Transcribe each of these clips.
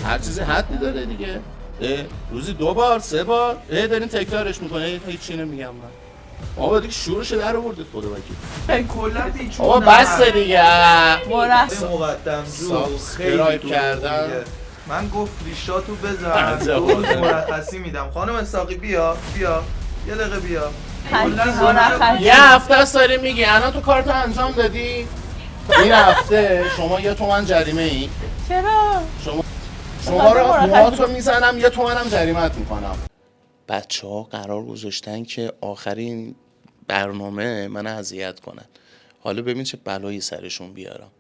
هر چیزی حدی داره دیگه. روزی 2 بار 3 بار دارین تکرارش میکنه، هیچ چی نمیگم من. بابا دیگه شورش در آوردید خدا وکیل. کلا دیگه بابا بس دیگه. مقدم جو خیلی کردم. من گفت ریشاتو بزن، روز مرخصی میدم. خانم اساقی بیا یه دقیقه بیا. یه هفته است داری میگی الان تو کارتو انجام دادی؟ این هفته شما 1 تومن جریمه ای. چرا؟ شما رو موهاتو میزنم 1 تومنم جریمت میکنم. بچه‌ها قرار گذاشتن که آخرین برنامه من اذیت کنن. حالا ببین چه بلایی سرشون بیارم.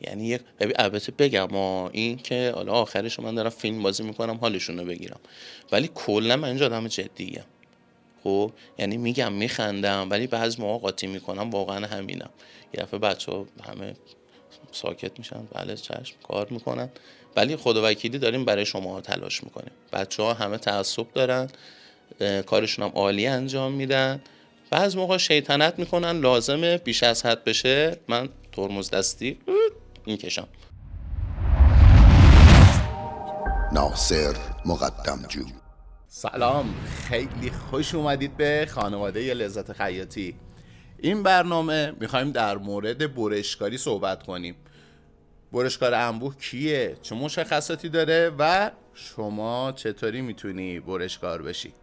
یعنی البته بگم این که حالا آخرش من دارم فیلم بازی میکنم حالشون رو بگیرم، ولی کلا من اینجا آدم جدیه. خب یعنی میگم میخندم ولی بعضی موقع قاطی میکنم، واقعا همینم. یه دفعه بچه‌ها همه ساکت میشن، بله چشم کار میکنن، ولی خدا وکیلی داریم برای شما تلاش میکنیم. بچه‌ها همه تعصب دارن، کارشون هم عالی انجام میدن. بعضی موقع شیطنت میکنن، لازمه بیش از حد بشه من ترمز دستی میکشم. ناصر مقدمجو. سلام، خیلی خوش اومدید به خانواده لذت خیاطی. این برنامه میخوایم در مورد برشکاری صحبت کنیم. برشکار انبوه کیه؟ چه مشخصاتی داره و شما چطوری میتونی برشکار بشی؟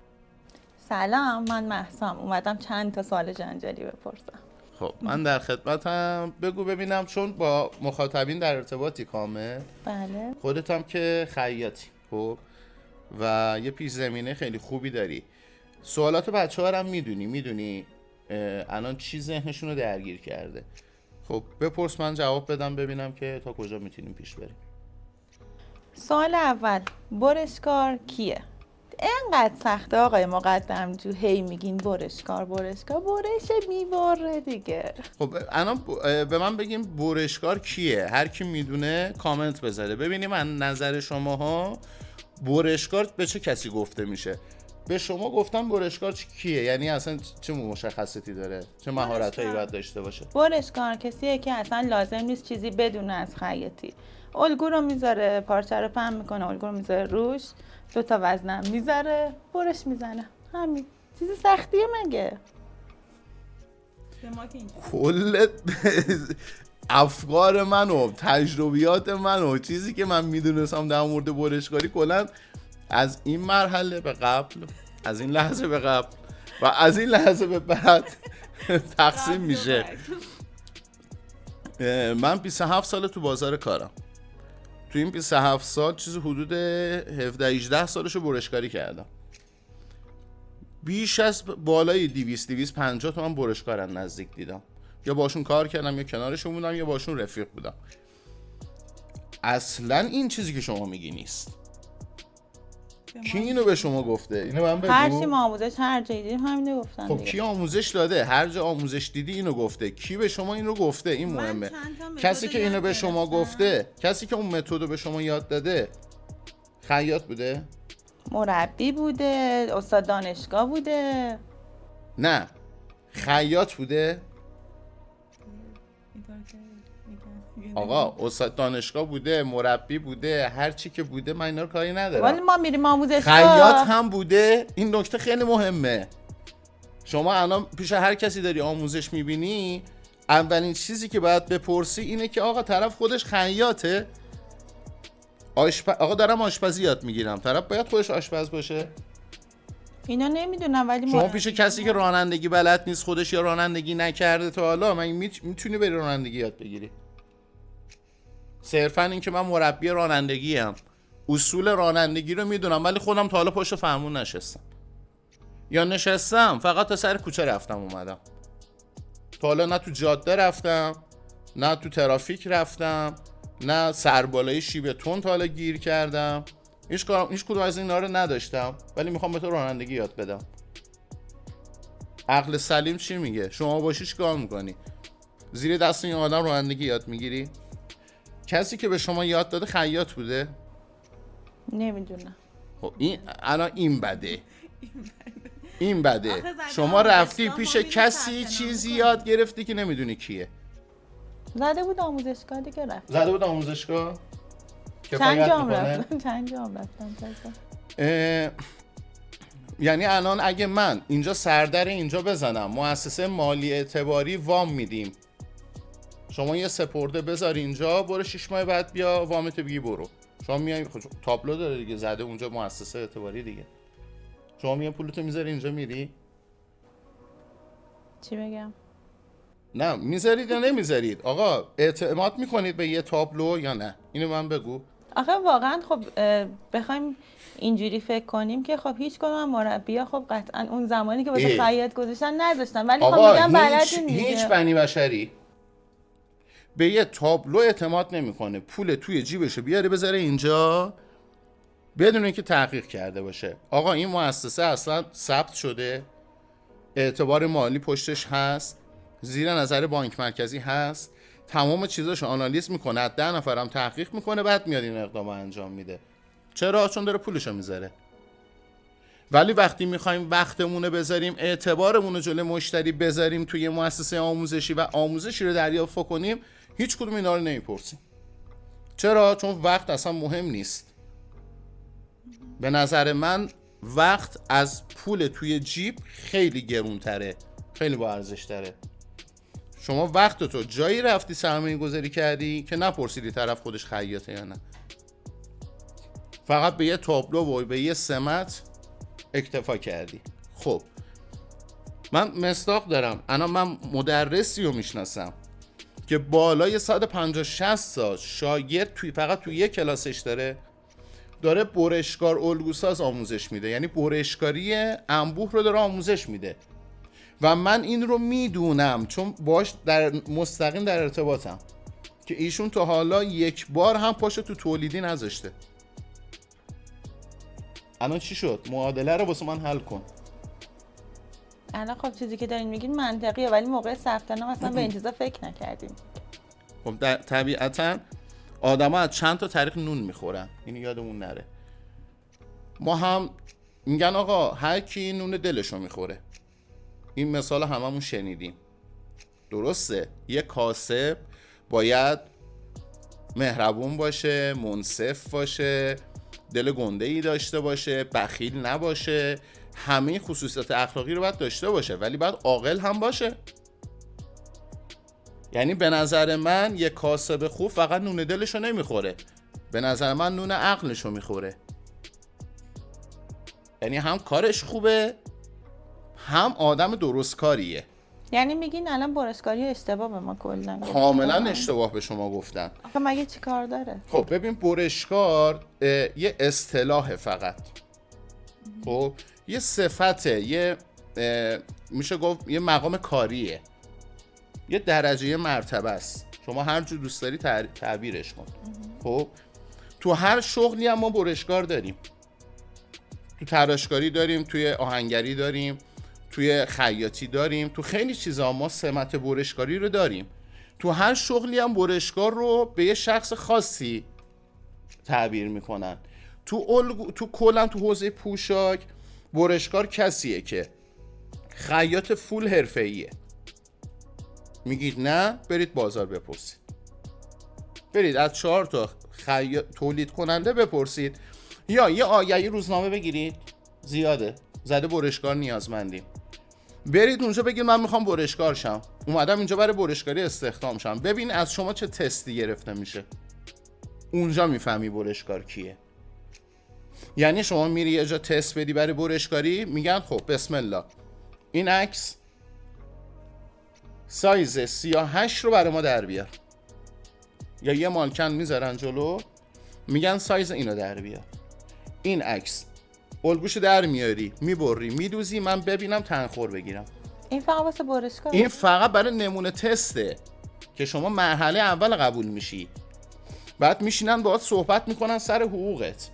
سلام، من مهسام. اومدم چند تا سوال جنجالی بپرسم. خب من در خدمتم. بگو ببینم، چون با مخاطبین در ارتباطی کامل. بله. خودت هم که خیاطی خب و یه پیش زمینه خیلی خوبی داری. سوالات بچه ها هم میدونی الان چی ذهنشون رو درگیر کرده. خب بپرس من جواب بدم ببینم که تا کجا میتونیم پیش بریم. سوال اول، برشکار کیه؟ اینقدر سخته آقای مقدمجو، هی میگین برشکار برش میبره دیگه. خب الان به من بگیم برشکار کیه؟ هر کی میدونه کامنت بذاره ببینیم من نظر شماها برشکار به چه کسی گفته میشه. به شما گفتم برشکار کیه، یعنی اصلا چه مشخصاتی داره، چه مهارتایی باید داشته باشه؟ برشکار کسیه که اصلا لازم نیست چیزی بدونه از خیاطی. الگو رو میذاره، پارچه رو پهن میکنه، الگو رو میذاره روش، 2 تا وزنم میذاره، برش میزنه. همین. چیزی سختیه مگه؟ کل افکار من و تجربیات من و چیزی که من میدونستم در مورد برشکاری کلا از این مرحله به قبل، از این لحظه به قبل و از این لحظه به بعد تقسیم میشه. من 27 سال تو بازار کارم. تو این 27 سال چیزی حدود 17-18 سالشو برشکاری کردم. بیش از بالای 200-250 تا من برشکارن نزدیک دیدم. یا باشون کار کردم یا کنارشون بودم یا باشون رفیق بودم. اصلا این چیزی که شما میگی نیست. کی اینو به شما گفته؟ اینو من بگو. هر چی ما آموزش هر جایی دیدیم همینو گفتن. خب کی آموزش داده؟ هر جا آموزش دیدی اینو گفته. کی به شما اینو گفته؟ این مهمه. کسی که اینو به شما گفته، کسی که اون متدو به شما یاد داده خیاط بوده؟ مربی بوده، استاد دانشگاه بوده. نه، خیاط بوده؟ آقا استاد دانشگاه بوده، مربی بوده، هر چی که بوده من اینا رو کاری ندارم. ولی ما میریم آموزشگاه. خیاط هم بوده. این نکته خیلی مهمه. شما الان پیش هر کسی داری آموزش میبینی، اولین چیزی که باید بپرسی اینه که آقا طرف خودش خیاطه؟ آقا دارم آشپزی یاد میگیرم، طرف باید خودش آشپز باشه؟ اینا نمیدونم ولی شما پیش کسی که رانندگی بلد نیست، خودش یا رانندگی نکرده تا حالا، من میتونی بری رانندگی یاد بگیری؟ صرفا این که من مربی رانندگی ام، اصول رانندگی رو میدونم ولی خودم تا حالا پشت فرمون نشستم، یا نشستم فقط تا سر کوچه رفتم اومدم، تا حالا نه تو جاده رفتم، نه تو ترافیک رفتم، نه سربالای شیب تون تا حالا گیر کردم. هیچ کدوم از اینا رو نداشتم ولی میخوام به تو رانندگی یاد بدم. عقل سلیم چی میگه؟ شما باشی چیکار میکنی؟ زیر دست این آدم رانندگی یاد میگیری؟ کسی که به شما یاد داده خیاط بوده؟ نمیدونم. خب این الان این بده. این بده. شما رفتی پیش کسی چیزی یاد گرفتی که نمیدونی کیه. زده بود آموزشگاه دیگه رفت. زده بود آموزشگاه؟ کفایت جام میکنه؟ رفتن؟ چند جام رفتن تازه؟ یعنی الان اگه من اینجا سردر اینجا بزنم مؤسسه مالی اعتباری وام میدیم، شما یه سپرده بذار اینجا، برو 6 ماه بعد بیا وامت بگی برو. شما میای تابلو داره دیگه، زده اونجا مؤسسه اعتباری دیگه، شما میای پولتو میذاری اینجا میری؟ چی بگم؟ نه میذارید یا نمیذارید؟ آقا اعتماد میکنید به یه تابلو یا نه؟ اینو من بگو. آخه واقعا خب بخوایم اینجوری فکر کنیم که خب هیچ کدوم مربی‌ها خب قطعا اون زمانی که واسه خیاط گذاشتن نذاشتن، ولی خب میگم بلدین دیگه. هیچ بنی بشری به یه تابلو اعتماد نمیکنه، پول توی جیبشه بیاره بذاره اینجا بدون اینکه تحقیق کرده باشه. آقا این مؤسسه اصلا ثبت شده، اعتبار مالی پشتش هست، زیر نظر بانک مرکزی هست، تمام چیزاشو آنالیز میکنه، 10 نفرم تحقیق میکنه، بعد میاد این اقدام انجام میده. چرا؟ چون داره پولشو میذاره. ولی وقتی میخوایم وقتمون رو بذاریم، اعتبارمون رو جلوی مشتری بذاریم توی مؤسسه آموزشی و آموزشی رو دریافت کنیم، هیچ کدوم اینا رو نمیپرسیم. چرا؟ چون وقت اصلا مهم نیست. به نظر من وقت از پول توی جیب خیلی گرونتره، خیلی با ارزش تره. شما وقتتو جایی رفتی سرمایه گذاری کردی که نپرسیدی طرف خودش خیاطه یا نه، فقط به یه تابلو و به یه سمت اکتفا کردی. خب من مصداق دارم، الان من مدرسی رو میشناسم که بالای 150-60 سال شاگرد فقط توی یه کلاسش داره برشکار الگوساز آموزش میده، یعنی برشکاری انبوه رو داره آموزش میده و من این رو میدونم چون باش مستقیم در ارتباطم که ایشون تا حالا یک بار هم پاشو تو تولیدی نذاشته. الان چی شد؟ معادله رو واسه من حل کن. الان خب چیزی که دارین میگین منطقیه، ولی موقع ثبت نام اصلا به این چیزا فکر نکردیم. خب طبیعتاً آدم‌ها از چند تا طریق نون میخورن، اینو یادمون نره. ما هم میگن آقا هر کی نون دلشو میخوره. این مثال هممون شنیدیم. درسته؟ یه کاسب باید مهربون باشه، منصف باشه، دل گنده ای داشته باشه، بخیل نباشه، همه خصوصیات اخلاقی رو باید داشته باشه، ولی باید عاقل هم باشه. یعنی به نظر من یک کاسب خوب فقط نون دلشو نمیخوره، به نظر من نون عقلشو میخوره. یعنی هم کارش خوبه هم آدم درست کاریه. یعنی میگین الان برشکاری اشتباه به ما کلا کاملا اشتباه به شما گفتن. آخه مگه چی کار داره؟ خب ببین برشکار یه اصطلاح فقط، خب یه صفته، یه میشه گفت یه مقام کاریه، یه درجه، یه مرتبه است، شما هر جور دوست داری تعبیرش کن. خب تو هر شغلی هم ما برشکار داریم، تو تراشکاری داریم، توی آهنگری داریم، توی خیاطی داریم، تو خیلی چیزا ما سمت برشکاری رو داریم. تو هر شغلی هم برشکار رو به یه شخص خاصی تعبیر میکنن. تو کلا تو حوزه پوشاک برشکار کسیه که خیاط فول حرفه‌ایه. میگید نه، برید بازار بپرسید، برید از 4 تا تولید کننده بپرسید، یا یه آگهی روزنامه بگیرید، زیاده زده برشکار نیازمندیم، برید اونجا بگید من میخوام برشکار شم، اومدم اینجا برای برشکاری استخدام شم، ببین از شما چه تستی گرفته میشه، اونجا میفهمی برشکار کیه. یعنی شما میری یه جا تست بدی برای برشکاری، میگن خب بسم الله این عکس سایز 38 رو برای ما در بیار، یا یه مالکن میذارن جلو میگن سایز اینو در بیار، این عکس الگوشو در میاری، میبری، میدوزی، من ببینم تنخور بگیرم. این فقط واسه برشکار؟ این فقط برای نمونه تسته که شما مرحله اول قبول میشی، بعد میشینن باهات صحبت میکنن سر حقوقت.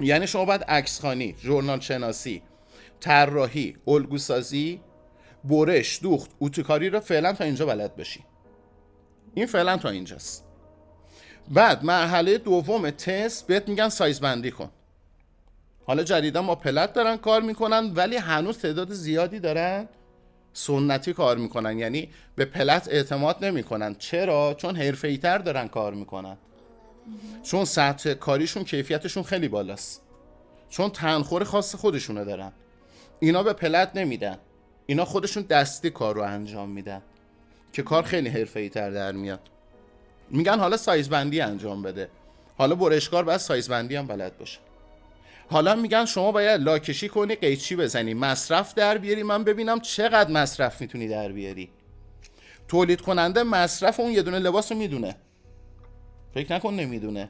یعنی شما باید عکس خوانی، ژورنال شناسی، طراحی، الگوسازی، برش، دوخت، اتوکاری رو فعلا تا اینجا بلد باشی. این فعلا تا اینجاست. بعد مرحله دوم تست بهت میگن سایز بندی کن. حالا جدیدا ما پلت دارن کار میکنن، ولی هنوز تعداد زیادی دارن سنتی کار میکنن، یعنی به پلت اعتماد نمیکنن. چرا؟ چون حرفه‌ای‌تر دارن کار میکنن. چون سطح کاریشون کیفیتشون خیلی بالاست، چون تنخور خاص خودشونو دارن. اینا به پلت نمیدن، اینا خودشون دستی کار رو انجام میدن که کار خیلی حرفه‌ای تر در میاد. میگن حالا سایز بندی انجام بده، حالا برشکار باید سایز بندی هم بلد باشه. حالا میگن شما باید لاکشی کنی، قیچی بزنی، مصرف در بیاری، من ببینم چقدر مصرف میتونی در بیاری. تولید کننده مصرف اون یه دونه لباس رو میدونه، فکر نکن نمیدونه،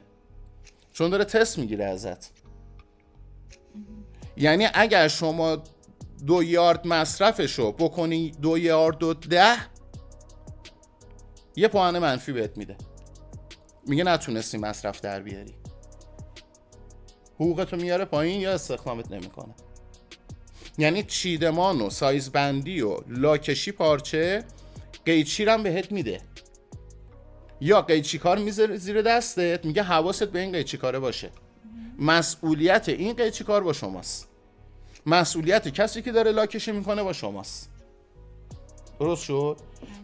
چون داره تست میگیره ازت. یعنی اگر شما 2 یارد مصرفشو بکنی 2 یارد و 10، یه پوان منفی بهت میده، میگه نتونستی مصرف در بیاری، حقوقتو میاره پایین یا استخدامت نمیکنه. یعنی چیدمان و سایز بندی و لاکشی پارچه، قیچی هم بهت میده، یا قیچی کار میذاره زیر دستت، میگه حواست به این قیچی کاره باشه، مسئولیت این قیچی کار با شماست، مسئولیت کسی که داره لاکشی میکنه با شماست. درست شد؟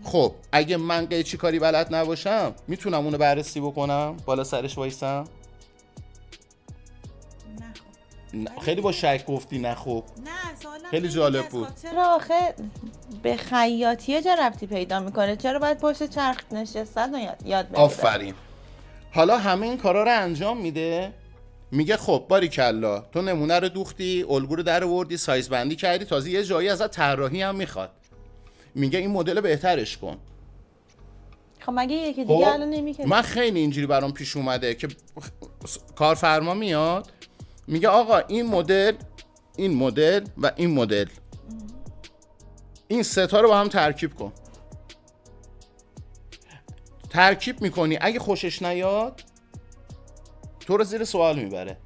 خب اگه من قیچی کاری بلد نباشم میتونم اونو بررسی بکنم، بالا سرش وایسم؟ نه. خیلی با شک گفتی نه. خب خیلی جالب بود. چرا آخه به خیاطی چه ربطی پیدا میکنه؟ چرا باید پشت چرخ نشستن و یاد بگیره؟ آفرین. حالا همه این کارا رو انجام میده، میگه خب باریکلا تو نمونه رو دوختی، الگو رو در آوردی، سایز بندی کردی، تازه یه جایی ازت طراحی هم میخواد، میگه این مدل بهترش کن. خب مگه یکی دیگه الان نمیکنه؟ من خیلی اینجوری برام پیش اومده که کارفرما میاد میگه آقا این مدل و این مدل، این سه تا رو با هم ترکیب کن. ترکیب میکنی، اگه خوشش نیاد تو رو زیر سوال میبره،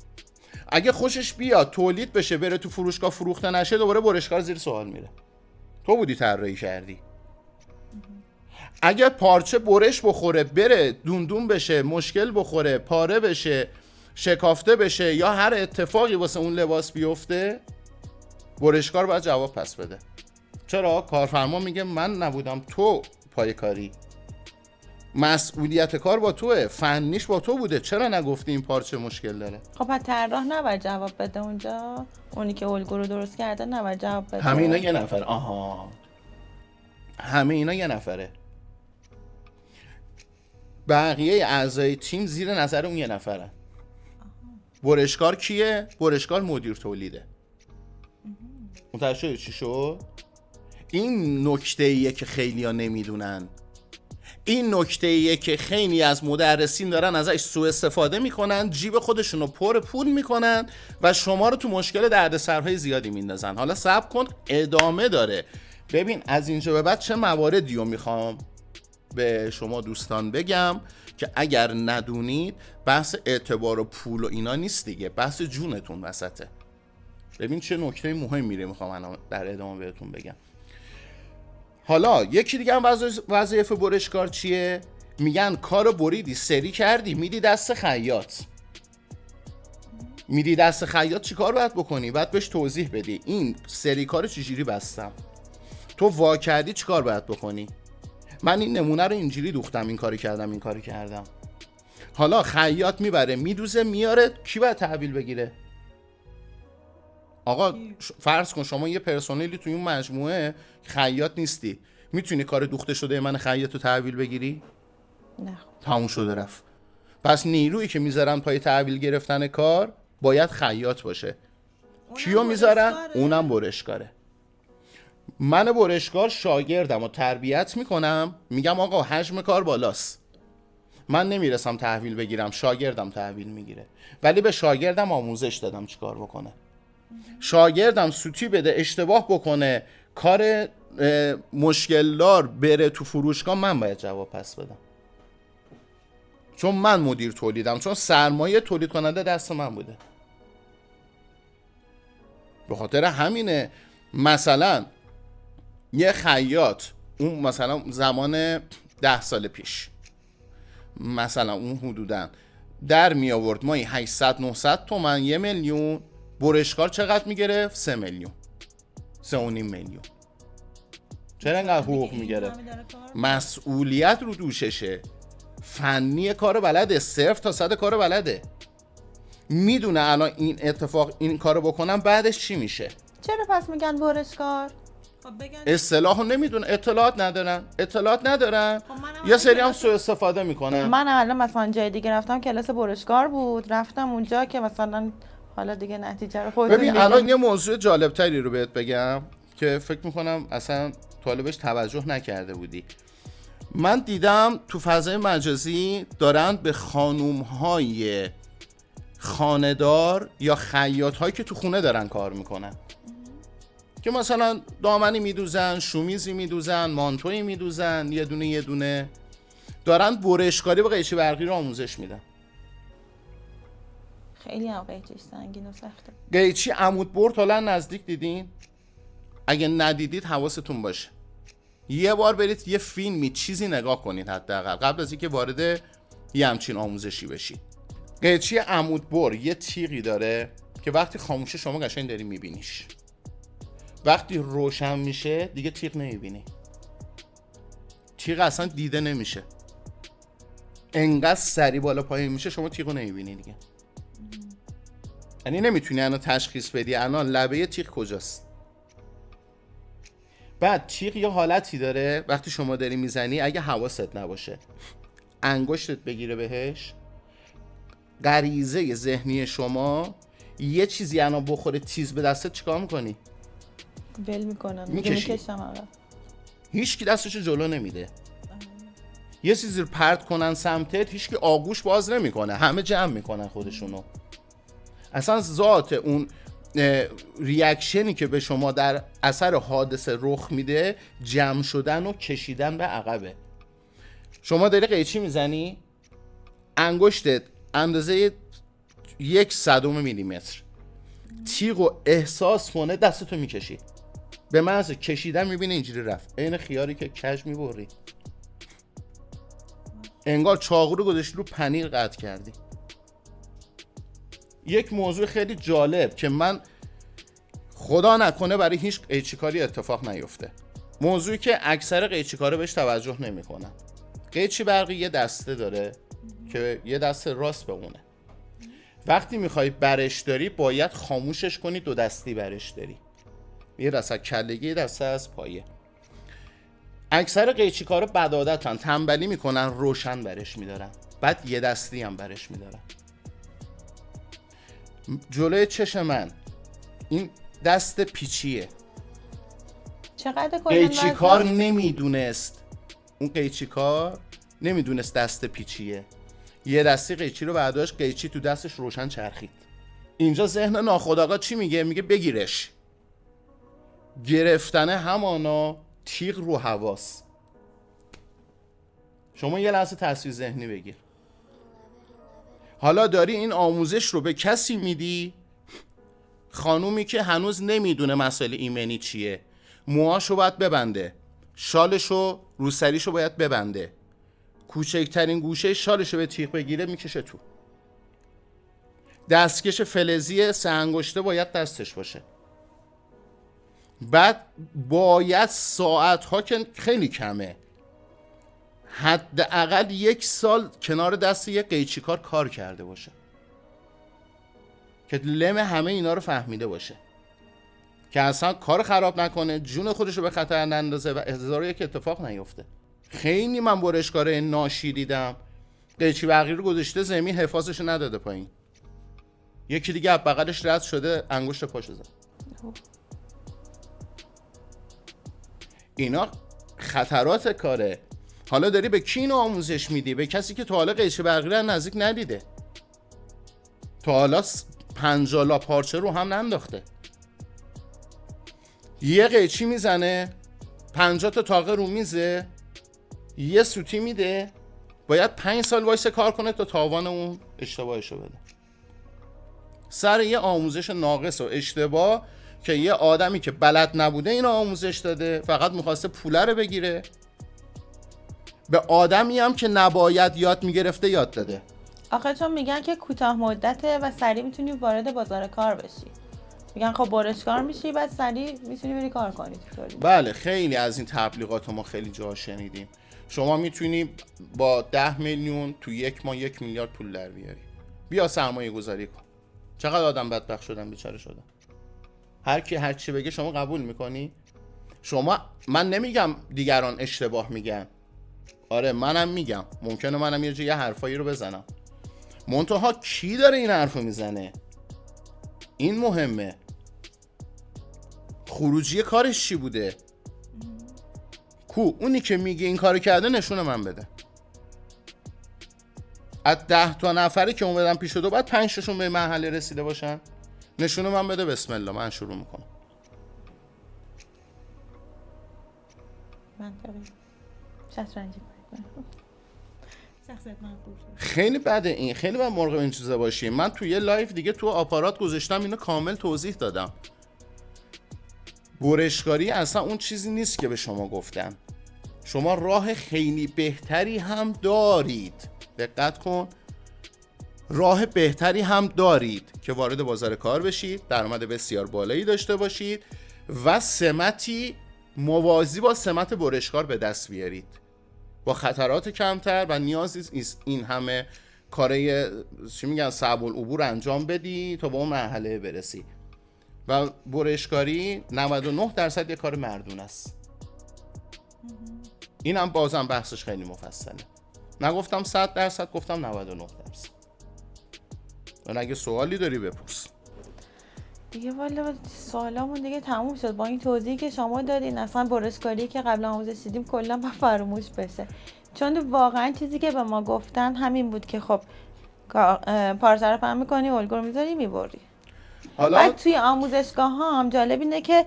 اگه خوشش بیاد تولید بشه بره تو فروشگاه فروخته نشه دوباره برشکار زیر سوال میره، تو بودی طراحی کردی. اگه پارچه برش بخوره بره دوندون بشه، مشکل بخوره، پاره بشه، شکافته بشه یا هر اتفاقی واسه اون لباس بیفته، برشکار باید جواب پس بده. چرا؟ کارفرما میگه من نبودم تو پای کاری، مسئولیت کار با توه، فنیش با تو بوده، چرا نگفتی این پارچه مشکل داره؟ خب پس طراح نباید جواب بده اونجا؟ اونی که الگو رو درست کرده نباید جواب بده؟ همه اینا یه نفر. آها، همه اینا یه نفره، بقیه اعضای تیم زیر نظر اون یه نفرن. برشکار کیه؟ برشکار مدیر تولیده. متوجه شدی چی شد؟ این نکته ایه که خیلی ها نمیدونن، این نکته ایه که خیلی از مدرسین دارن ازش سوء استفاده میکنن، جیب خودشونو پر پول میکنن و شما رو تو مشکل دردسرهای زیادی میندازن. حالا صبر کن ادامه داره. ببین از اینجا به بعد چه مواردی رو میخوام به شما دوستان بگم که اگر ندونید، بحث اعتبار و پول و اینا نیست دیگه، بحث جونتون وسطه. ببین چه نکته مهمی میره میخوام من در ادامه بهتون بگم. حالا یکی دیگه هم وظایف برشکار چیه؟ میگن کارو بریدی سری کردی میدی دست خیاط. میدی دست خیاط چی کار باید بکنی؟ باید بهش توضیح بدی این سری کارو چجوری بستم، تو وا کردی چی کار باید بکنی، من این نمونه رو اینجوری دوختم، این کاری کردم، این کاری کردم. حالا خیاط میبره میدوزه میاره، کی باید تحویل بگیره؟ آقا فرض کن شما یه پرسنلی توی اون مجموعه خیاط نیستی، میتونی کار دوخته شده من خیاط رو تحویل بگیری؟ نه. تموم شده رفت. پس نیرویی که میذارن پای تحویل گرفتن کار باید خیاط باشه. کیو میذارن؟ اونم برشکاره. من برشکار شاگردم و تربیت میکنم، میگم آقا حجم کار بالاست، من نمیرسم تحویل بگیرم، شاگردم تحویل میگیره، ولی به شاگردم آموزش دادم چی کار بکنه. شاگردم سوتی بده، اشتباه بکنه، کار مشکلدار بره تو فروشگاه، من باید جواب پس بدم، چون من مدیر تولیدم، چون سرمایه تولید کننده دست من بوده. به خاطر همینه مثلا یه خیاط اون مثلا زمان 10 سال پیش مثلا اون حدوداً در می آورد مایی 800-900 تومن، 1 میلیون، برشکار چقدر می گرفت؟ 3 میلیون، 3.5 میلیون. چرا انقدر حقوق می گرفت؟ مسئولیت رو دوششه، فنی کارو بلده، 0 تا 100 کارو بلده، میدونه الان این اتفاق این کارو بکنم بعدش چی میشه. چرا پس میگن برشکار؟ اصطلاحو نمیدونه، اطلاعات ندارن. یه سری هم سوء استفاده میکنن. من الان مثلا جای دیگه رفتم کلاس برشکار بود، رفتم اونجا که مثلا حالا دیگه نتیجه رو خودتون ببین الان یه موضوع جالب تری رو بهت بگم که فکر میکنم اصلا طالبش توجه نکرده بودی. من دیدم تو فضای مجازی دارن به خانوم‌های خانه‌دار یا خیاط‌هایی که تو خونه دارن کار میکنن که مثلا دامنی میدوزن، شومیزی میدوزن، مانتویی میدوزن، یه دونه دارن برشکاری با قیچی برقی رو آموزش میدن. خیلی هم قیچیش سنگین و سخته. قیچی عمود برد حالا نزدیک دیدین؟ اگه ندیدید حواستون باشه یه بار برید یه فیلمی چیزی نگاه کنید حداقل قبل از اینکه وارد یه همچین آموزشی بشید. قیچی عمود بر یه تیغی داره که وقتی خاموشه شما قشنگ داری میبینیش، وقتی روشن میشه دیگه تیغ نمیبینی، تیغ اصلا دیده نمیشه، انقدر سری بالا پایین میشه شما تیغو نمیبینی دیگه. یعنی نمیتونی الان تشخیص بدی الان لبه تیغ کجاست. بعد تیغ یه حالتی داره وقتی شما داری میزنی اگه حواست نباشه انگشتت بگیره بهش، غریزه ذهنی شما یه چیزی الان بخوره تیز به دستت چیکار میکنی؟ ول میکنم، میکشم عقب. هیچ کی دستشو جلو نمیده. یه چیزی رو پرت کنن سمتت هیچ کی آغوش باز نمیکنه، همه جمع میکنن خودشونو. اصلا ذات اون ریاکشنی که به شما در اثر حادثه رخ میده جمع شدن و کشیدن به عقبه. شما داری قیچی میزنی، انگشتت اندازه 0.01 میلیمتر تیغو احساس کنه دستتو میکشی، به محض کشیدن میبینه اینجوری رفت، عین خیاری که کج میبری، انگار چاقو رو گذاشتی رو پنیر قطع کردی. یک موضوع خیلی جالب که من خدا نکنه برای هیچ قیچیکاری اتفاق نیفته، موضوعی که اکثر قیچیکارا بهش توجه نمیکنن. قیچی برقی یه دسته داره که یه دسته راست بمونه، وقتی میخوای برش داری باید خاموشش کنی، 2 دستی برش داری، یه دسته کلگی یه دسته از پایه. اکثر قیچیکارا بدعادتن، تنبلی میکنن، روشن برش میدارن، بعد یه دستی هم برش میدارن. جلوی چشم من این دست پیچیه. چقدر قیچیکار نمیدونست، اون قیچیکار نمیدونست دست پیچیه، یه دستی قیچی رو برداشت، قیچی تو دستش روشن چرخید. اینجا ذهن ناخودآگاه چی میگه؟ میگه بگیرش. گرفتن همانا تیغ رو حواس. شما یه لحظه تصویر ذهنی بگیر. حالا داری این آموزش رو به کسی میدی، خانومی که هنوز نمیدونه مسئله ایمنی چیه، موهاشو باید ببنده، شالشو روسریشو باید ببنده، کوچکترین گوشه شالشو به تیغ بگیره میکشه تو، دستکش فلزی 3 انگشته باید دستش باشه، بعد باید ساعتها که خیلی کمه حداقل 1 سال کنار دست یک قیچیکار کار کرده باشه که لم همه اینا رو فهمیده باشه که اصلا کار خراب نکنه، جون خودش رو به خطر نندازه و 1001 اتفاق نیفته. خیلی من برشکاره ناشی دیدم قیچی برقی رو گذاشته زمین، حفاظش رو نداده پایین، یکی دیگه از بغلش رد شده انگشت پاشو زد. اینا خطرات کاره. حالا داری به کی اینو آموزش میدی؟ به کسی که تا حالا قیچی برقی رو نزدیک ندیده، تا حالا 50 لا پارچه رو هم ننداخته. یه قیچی میزنه، 50 تا تاقه رو میزه، یه سوتی میده، باید 5 سال وایسه کار کنه تا تاوان اون اشتباهشو بده. سر یه آموزش ناقص و اشتباه که یه آدمی که بلد نبوده اینو آموزش داده، فقط میخواسته پوله رو بگیره، به آدمی هم که نباید یاد میگرفته یاد داده. آخه چون میگن که کوتاه مدته و سریع میتونی وارد بازار کار بشی، میگن خب برشکار میشی بعد سریع میتونی بری کار کنی. بله خیلی از این تبلیغات ما خیلی جا شنیدیم. شما میتونی با 10 میلیون تو یک ماه 1 میلیارد پول در بیاری. بیا سرمایه گذاری کن. چقدر آدم بدبخت شدن، بیچاره شدن. هر کی هر چی بگه شما قبول میکنی؟ من نمیگم دیگران اشتباه میگن، آره منم میگم، ممکنه منم یه جایی یه حرفایی رو بزنم، منتها کی داره این حرفو میزنه؟ این مهمه. خروجی کارش چی بوده؟ اونی که میگه این کارو کرده نشون من بده. از 10 تا نفری که اومدن پیش دو بعد 5 تاشون به مرحله رسیده باشن، نشون من بده. بسم الله من شروع میکنم. خیلی بده این، خیلی باید مراقب این چیزا باشیم. من توی یه لایف دیگه تو آپارات گذاشتم، اینو کامل توضیح دادم. برشکاری اصلا اون چیزی نیست که به شما گفتن. شما راه خیلی بهتری هم دارید، دقت کن، راه بهتری هم دارید که وارد بازار کار بشید، درآمد بسیار بالایی داشته باشید و سمتی موازی با سمت برشکار به دست بیارید با خطرات کمتر و نیازی نیست این همه کارای چی میگن صعب العبور انجام بدی تا به اون مرحله برسی. و برشکاری 99% یه کار مردون است. اینم بازم بحثش خیلی مفصله. نگفتم 100%، گفتم 99%. و اگه سوالی داری بپرس. دیگه والا سوالامون دیگه تموم شد با این توضیحی که شما دادین. اصلا برشکاری که قبلا آموزش دیدیم کلا با فراموش بشه، چون واقعا چیزی که به ما گفتن همین بود که خب پارچه رو پهن می‌کنی، الگو رو می‌ذاری می‌بری. حالا بعد توی آموزشگاه ها هم جالب اینه که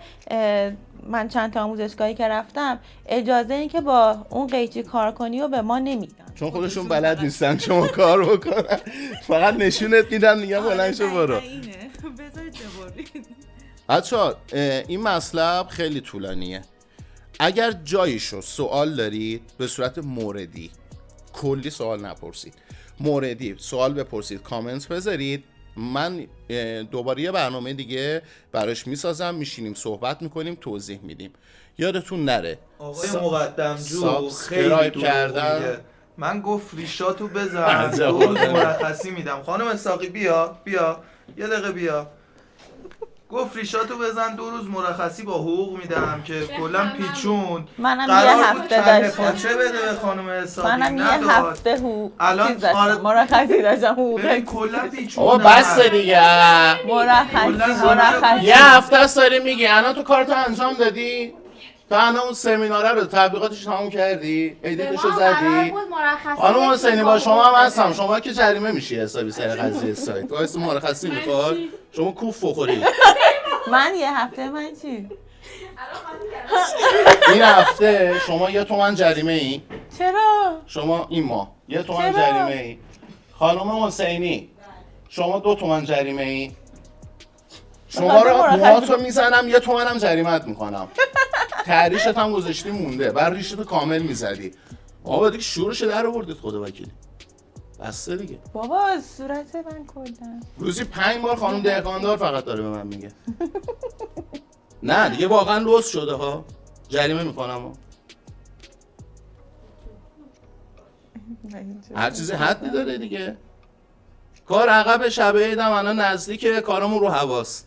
من چند تا آموزشگاهی که رفتم اجازه این که با اون قیچی کار کنی و به ما نمیدن، چون خودشون بلد نیستن شما کار بکنن، فقط نشونت میدن میگن بلند شو برو. بچه‌ها این مطلب خیلی طولانیه. اگر جایشو سوال دارید به صورت موردی، کلی سوال نپرسید، موردی سوال بپرسید، کامنت بذارید، من دوباره یه برنامه دیگه براش میسازم، میشینیم صحبت میکنیم، توضیح میدیم. یادتون نره آقای مقدمجو خیلی کردن. من گفت ریشاتو بزن، 2 روز مرخصی میدم. خانم اسحاقی بیا یه دقیقه بیا. گفت ریشاتو بزن 2 روز مرخصی با حقوق میدم که کلا پیچون. منم یه هفته داشتم. چه بده به خانم اسحاقی؟ منم یه هفته الان مرخصی داشتم حقوق. ببین کلا پیچون. بابا بس دیگه. مرخصی یه هفته است داری میگی، الان تو کارتو انجام دادی؟ تو الان اون سمیناره رو تبلیغاتش تموم کردی؟ ایدیتشو زدی؟ خانم حسینی با شما هم هستم، شما که جریمه میشی حسابی سر قضیه سایت. تو اسم مرخصی میخواد؟ شما کوف بخوری. من یه هفته من چی؟ این هفته شما 1 تومن جریمه ای؟ چرا؟ شما این ماه 1 تومن جریمه ای. خانم حسینی شما 2 تومن جریمه ای. شما رو موهاتو میزنم 1 تومن هم جریمت میکنم. تحریشت هم گذاشتی مونده، بر ریشتو کامل میزدی. بابا دیگه شورش در آوردید خدا وکیلی. بسته دیگه. بابا صورت من کلا روزی 5 بار خانم دهقاندار فقط داره به من میگه. نه دیگه واقعا لوس شده ها. جریمه میکنم ها. هر چیزی حدی داره دیگه. کار عقب شب عیدم الان نزدیکه، کارمون رو حواست.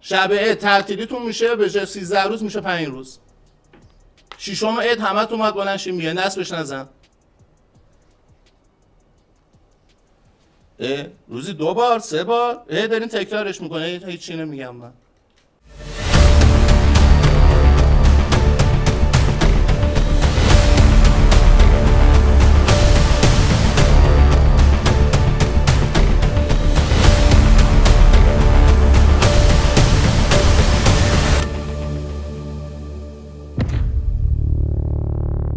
شب عید تعطیلیتون میشه، به جای 13 روز میشه 5 روز. ششم عید همتون اومد بلند شین میگه دست بهش نزن. روزی 2 بار 3 بار دارین تکرارش میکنه، هیچ چی نمیگم من.